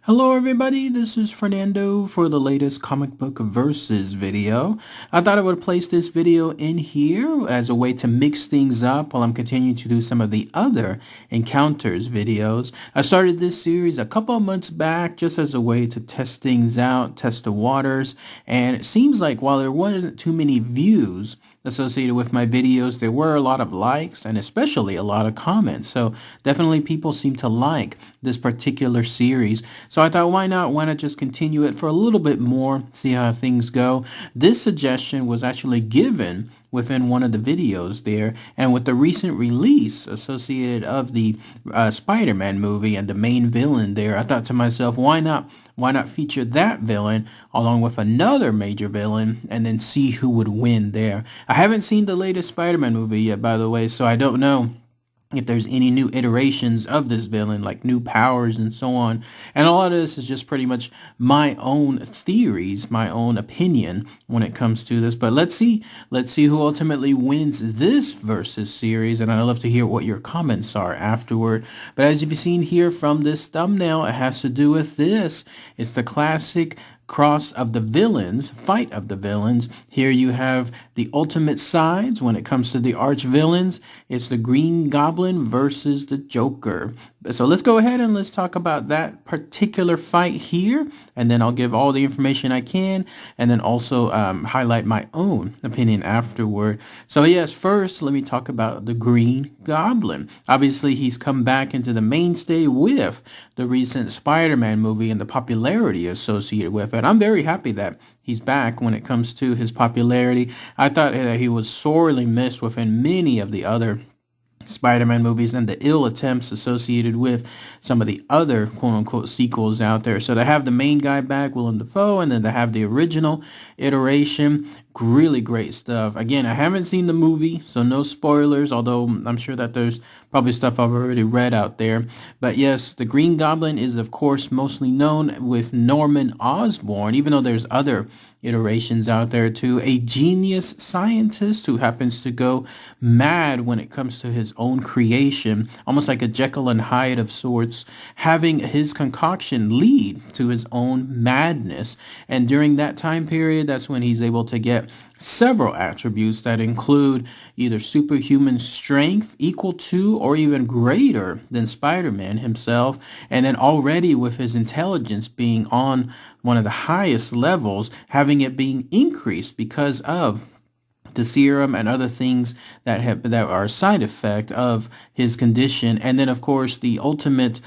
Hello everybody, this is Fernando for the latest comic book versus video. I thought I would place this video in here as a way to mix things up while I'm continuing to do some of the other encounters videos. I started this series a couple of months back just as a way to test things out, test the waters, and it seems like while there wasn't too many views associated with my videos, there were a lot of likes and especially a lot of comments. So definitely people seem to like this particular series. So I thought, why not just continue it for a little bit more, see how things go. This suggestion was actually given within one of the videos there, and with the recent release associated of the Spider-Man movie and the main villain there, I thought to myself, why not feature that villain along with another major villain and then see who would win there. I haven't seen the latest Spider-Man movie yet, by the way, so I don't know if there's any new iterations of this villain, like new powers and so on. And a lot of this is just pretty much my own theories, my own opinion when it comes to this. But let's see who ultimately wins this versus series. And I'd love to hear what your comments are afterward. But as you've seen here from this thumbnail, it has to do with this. It's the classic cross of the villains, fight of the villains. Here you have the ultimate sides when it comes to the arch villains. It's the Green Goblin versus the Joker. So let's go ahead and let's talk about that particular fight here, and then I'll give all the information I can, and then also highlight my own opinion afterward. So yes, first let me talk about the Green Goblin. Obviously, he's come back into the mainstay with the recent Spider-Man movie and the popularity associated with it. I'm very happy that he's back when it comes to his popularity. I thought that he was sorely missed within many of the other Spider-Man movies and the ill attempts associated with some of the other quote-unquote sequels out there. So to have the main guy back, Willem Dafoe, and then to have the original iteration, really great stuff. Again, I haven't seen the movie, so no spoilers, although I'm sure that there's probably stuff I've already read out there. But yes, the Green Goblin is of course mostly known with Norman Osborn, even though there's other iterations out there too. A genius scientist who happens to go mad when it comes to his own creation, almost like a Jekyll and Hyde of sorts, having his concoction lead to his own madness. And during that time period, that's when he's able to get several attributes that include either superhuman strength equal to or even greater than Spider-Man himself, and then already with his intelligence being on one of the highest levels, having it being increased because of the serum and other things that are a side effect of his condition. And then of course the ultimate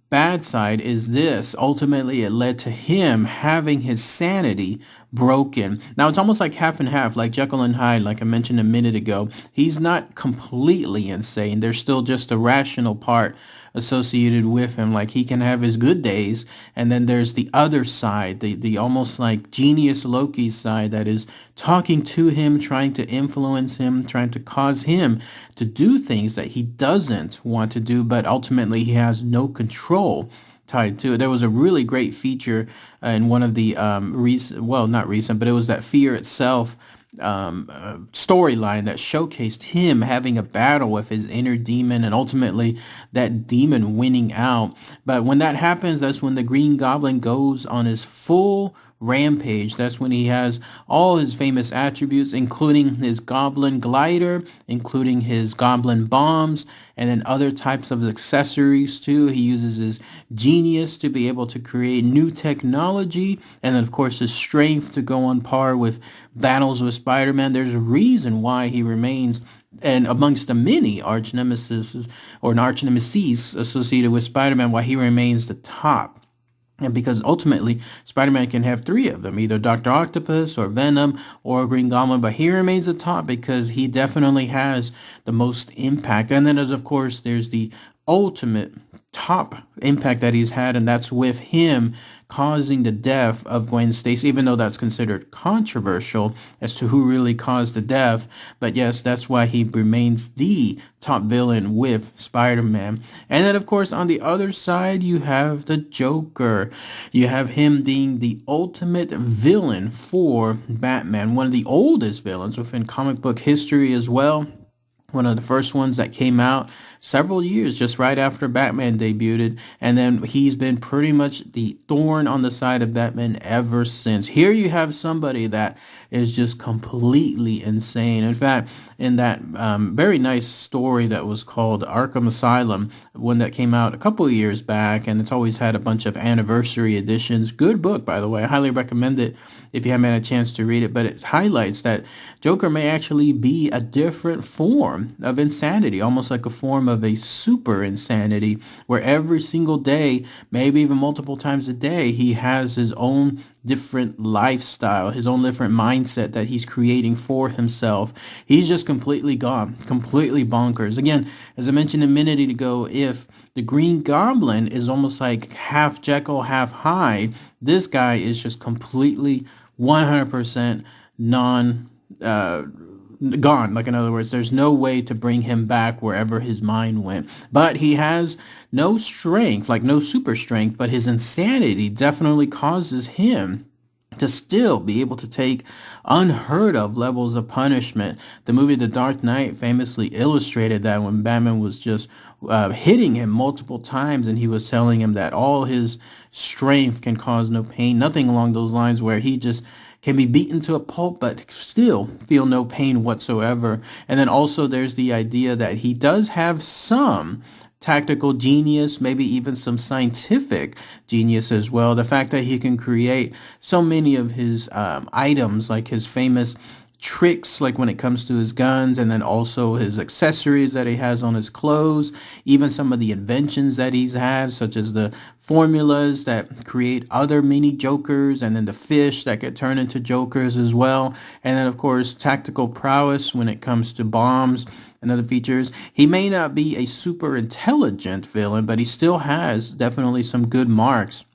bad side is this. Ultimately, it led to him having his sanity broken. Now, it's almost like half and half, like Jekyll and Hyde, like I mentioned a minute ago. He's not completely insane. There's still just a rational part associated with him. Like he can have his good days, and then there's the other side, the almost like genius Loki side that is talking to him, trying to influence him, trying to cause him to do things that he doesn't want to do, but ultimately he has no control tied to it. There was a really great feature in one of the not recent, but it was that Fear Itself storyline that showcased him having a battle with his inner demon and ultimately that demon winning out. But when that happens, that's when the Green Goblin goes on his full rampage. That's when he has all his famous attributes, including his goblin glider, including his goblin bombs, and then other types of accessories too. He uses his genius to be able to create new technology, and then of course his strength to go on par with battles with Spider-Man. There's a reason why he remains, and amongst the many arch nemesis or arch nemesis associated with Spider-Man, why he remains the top. And because ultimately Spider-Man can have three of them, either Dr. Octopus or Venom or Green Goblin, but he remains the top because he definitely has the most impact. And then of course there's the ultimate top impact that he's had, and that's with him causing the death of Gwen Stacy, even though that's considered controversial as to who really caused the death. But yes, that's why he remains the top villain with Spider-Man. And then of course on the other side you have the Joker. You have him being the ultimate villain for Batman, one of the oldest villains within comic book history as well. One of the first ones that came out several years just right after Batman debuted, and then he's been pretty much the thorn on the side of Batman ever since. Here you have somebody that is just completely insane. In fact, in that very nice story that was called Arkham Asylum, one that came out a couple of years back, and it's always had a bunch of anniversary editions. Good book, by the way. I highly recommend it if you haven't had a chance to read it. But it highlights that Joker may actually be a different form of insanity, almost like a form of a super insanity, where every single day, maybe even multiple times a day, he has his own different lifestyle, his own different mindset that he's creating for himself. He's just completely gone, completely bonkers. Again, as I mentioned a minute ago, if the Green Goblin is almost like half Jekyll, half Hyde, this guy is just completely 100% non gone. Like, in other words, there's no way to bring him back wherever his mind went. But he has no strength, like no super strength, but his insanity definitely causes him to still be able to take unheard of levels of punishment. The movie The Dark Knight famously illustrated that when Batman was just hitting him multiple times, and he was telling him that all his strength can cause no pain, nothing along those lines, where he just can be beaten to a pulp but still feel no pain whatsoever. And then also there's the idea that he does have some tactical genius, maybe even some scientific genius as well. The fact that he can create so many of his items, like his famous tricks, like when it comes to his guns, and then also his accessories that he has on his clothes, even some of the inventions that he's had, such as the formulas that create other mini Jokers, and then the fish that get turned into Jokers as well. And then, of course, tactical prowess when it comes to bombs and other features. He may not be a super intelligent villain, but he still has definitely some good marks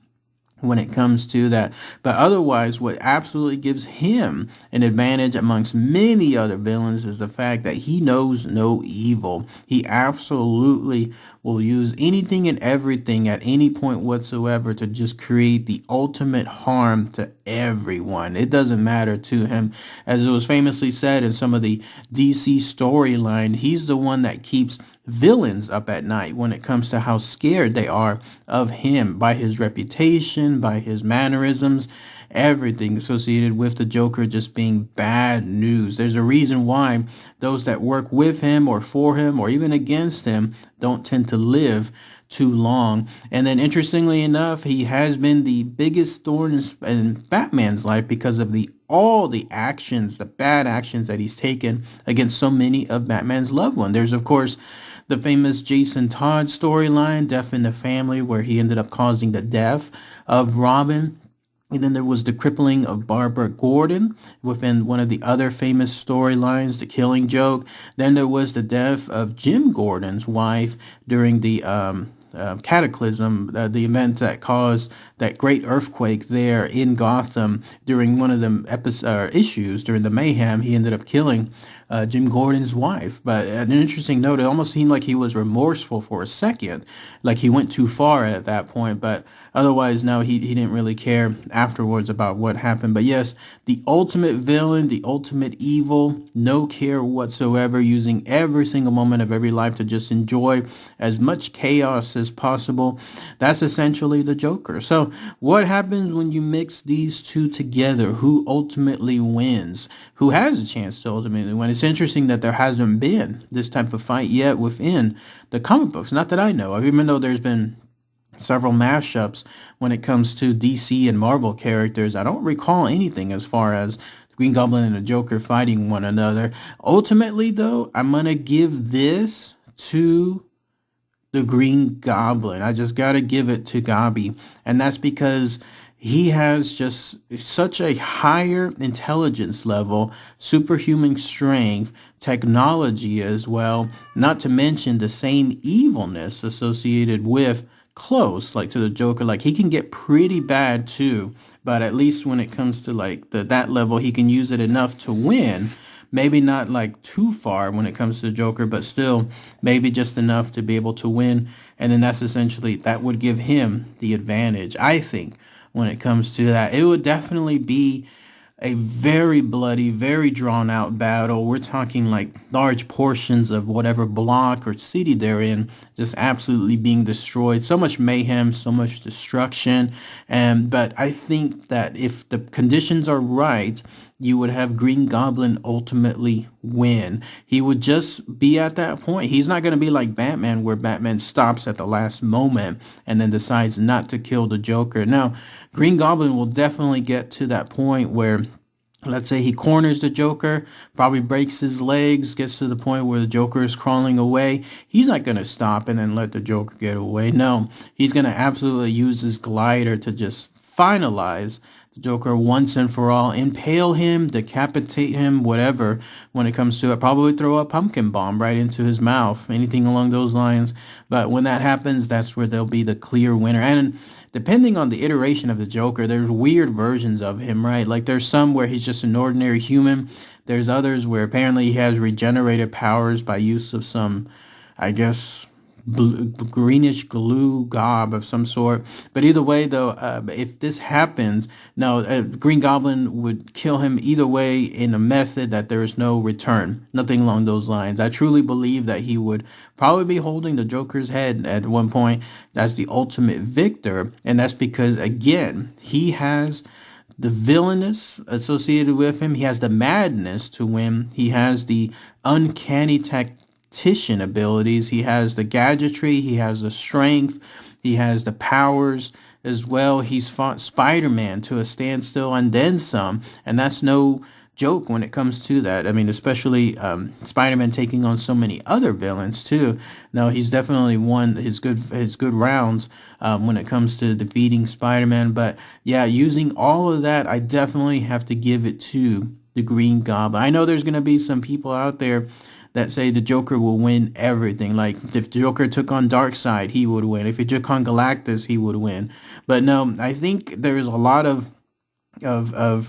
when it comes to that. But otherwise, what absolutely gives him an advantage amongst many other villains is the fact that he knows no evil. He absolutely will use anything and everything at any point whatsoever to just create the ultimate harm to everyone. It doesn't matter to him. As it was famously said in some of the DC storyline, he's the one that keeps villains up at night when it comes to how scared they are of him, by his reputation, by his mannerisms, everything associated with the Joker just being bad news. There's a reason why those that work with him or for him or even against him don't tend to live too long. And then interestingly enough, he has been the biggest thorn in Batman's life because of all the actions, the bad actions that he's taken against so many of Batman's loved ones. There's, of course, the famous Jason Todd storyline, Death in the Family, where he ended up causing the death of Robin. And then there was the crippling of Barbara Gordon within one of the other famous storylines, The Killing Joke. Then there was the death of Jim Gordon's wife during the cataclysm, the event that caused that great earthquake there in Gotham. During one of the issues, during the mayhem, he ended up killing Jim Gordon's wife. But an interesting note, it almost seemed like he was remorseful for a second, like he went too far at that point, but otherwise, no, he didn't really care afterwards about what happened. But yes, the ultimate villain, the ultimate evil, no care whatsoever, using every single moment of every life to just enjoy as much chaos as possible. That's essentially the Joker. So what happens when you mix these two together? Who ultimately wins? Who has a chance to ultimately win? It's interesting that there hasn't been this type of fight yet within the comic books. Not that I know of, even though there's been several mashups when it comes to DC and Marvel characters. I don't recall anything as far as the Green Goblin and the Joker fighting one another. Ultimately, though, I'm going to give this to the Green Goblin. I just got to give it to Gobby. And that's because he has just such a higher intelligence level, superhuman strength, technology as well, not to mention the same evilness associated with close, like to the Joker. Like, he can get pretty bad too, but at least when it comes to like that level, he can use it enough to win. Maybe not like too far when it comes to the Joker, but still maybe just enough to be able to win. And then that would give him the advantage, I think, when it comes to that. It would definitely be a very bloody, very drawn out battle. We're talking like large portions of whatever block or city they're in just absolutely being destroyed. So much mayhem, so much destruction. And but I think that if the conditions are right, you would have Green Goblin ultimately win. He would just be at that point. He's not going to be like Batman, where Batman stops at the last moment and then decides not to kill the Joker. Now, Green Goblin will definitely get to that point where, let's say he corners the Joker, probably breaks his legs, gets to the point where the Joker is crawling away. He's not going to stop and then let the Joker get away. No, he's going to absolutely use his glider to just finalize the Joker once and for all, impale him, decapitate him, whatever. When it comes to it, probably throw a pumpkin bomb right into his mouth, anything along those lines. But when that happens, that's where they'll be the clear winner. And depending on the iteration of the Joker, there's weird versions of him, right? Like there's some where he's just an ordinary human. There's others where apparently he has regenerated powers by use of some, I guess, greenish glue gob of some sort. But either way, though, if this happens, no, Green Goblin would kill him either way in a method that there is no return. Nothing along those lines. I truly believe that he would probably be holding the Joker's head at one point. That's the ultimate victor. And that's because, again, he has the villainous associated with him. He has the madness to win. He has the uncanny tactician abilities. He has the gadgetry. He has the strength. He has the powers as well. He's fought Spider-Man to a standstill and then some. And that's no joke when it comes to that. I mean, especially Spider-Man taking on so many other villains too. Now, he's definitely won his good rounds when it comes to defeating Spider-Man. But yeah, using all of that, I definitely have to give it to the Green Goblin. I know there's going to be some people out there that say the Joker will win everything. Like if the Joker took on Darkseid, he would win. If he took on Galactus, he would win. But no, I think there's a lot of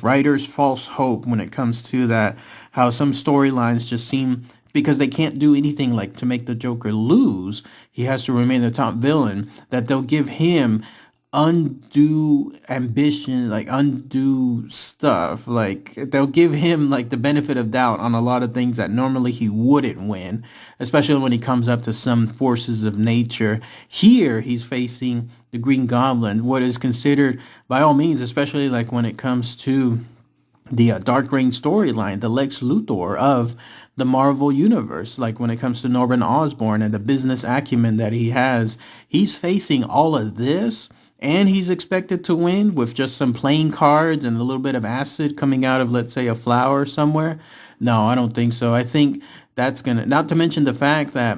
writers' false hope when it comes to that. How some storylines just seem, because they can't do anything like to make the Joker lose, he has to remain the top villain, that they'll give him undue ambition, like undue stuff. Like they'll give him like the benefit of doubt on a lot of things that normally he wouldn't win, especially when he comes up to some forces of nature. Here he's facing the Green Goblin, what is considered by all means, especially like when it comes to the Dark Reign storyline, the Lex Luthor of the Marvel Universe. Like when it comes to Norman Osborn and the business acumen that he has, he's facing all of this, and he's expected to win with just some playing cards and a little bit of acid coming out of, let's say, a flower somewhere. No, I don't think so. I think that's gonna, not to mention the fact that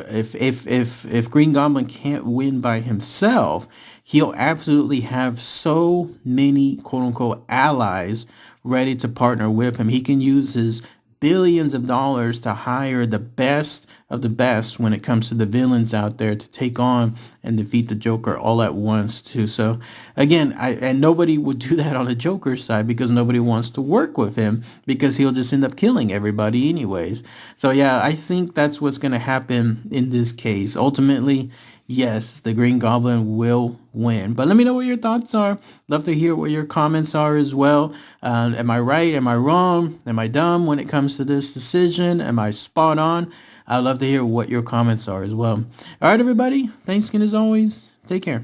if Green Goblin can't win by himself, he'll absolutely have so many quote unquote allies ready to partner with him. He can use his billions of dollars to hire the best of the best when it comes to the villains out there to take on and defeat the Joker all at once too. So again, and nobody would do that on the Joker's side because nobody wants to work with him because he'll just end up killing everybody anyways. So yeah, I think that's what's going to happen in this case. Ultimately, yes, the Green Goblin will win. But let me know what your thoughts are. Love to hear what your comments are as well. Am I right? Am I wrong? Am I dumb when it comes to this decision? Am I spot on? I'd love to hear what your comments are as well. All right, everybody. Thanks again as always. Take care.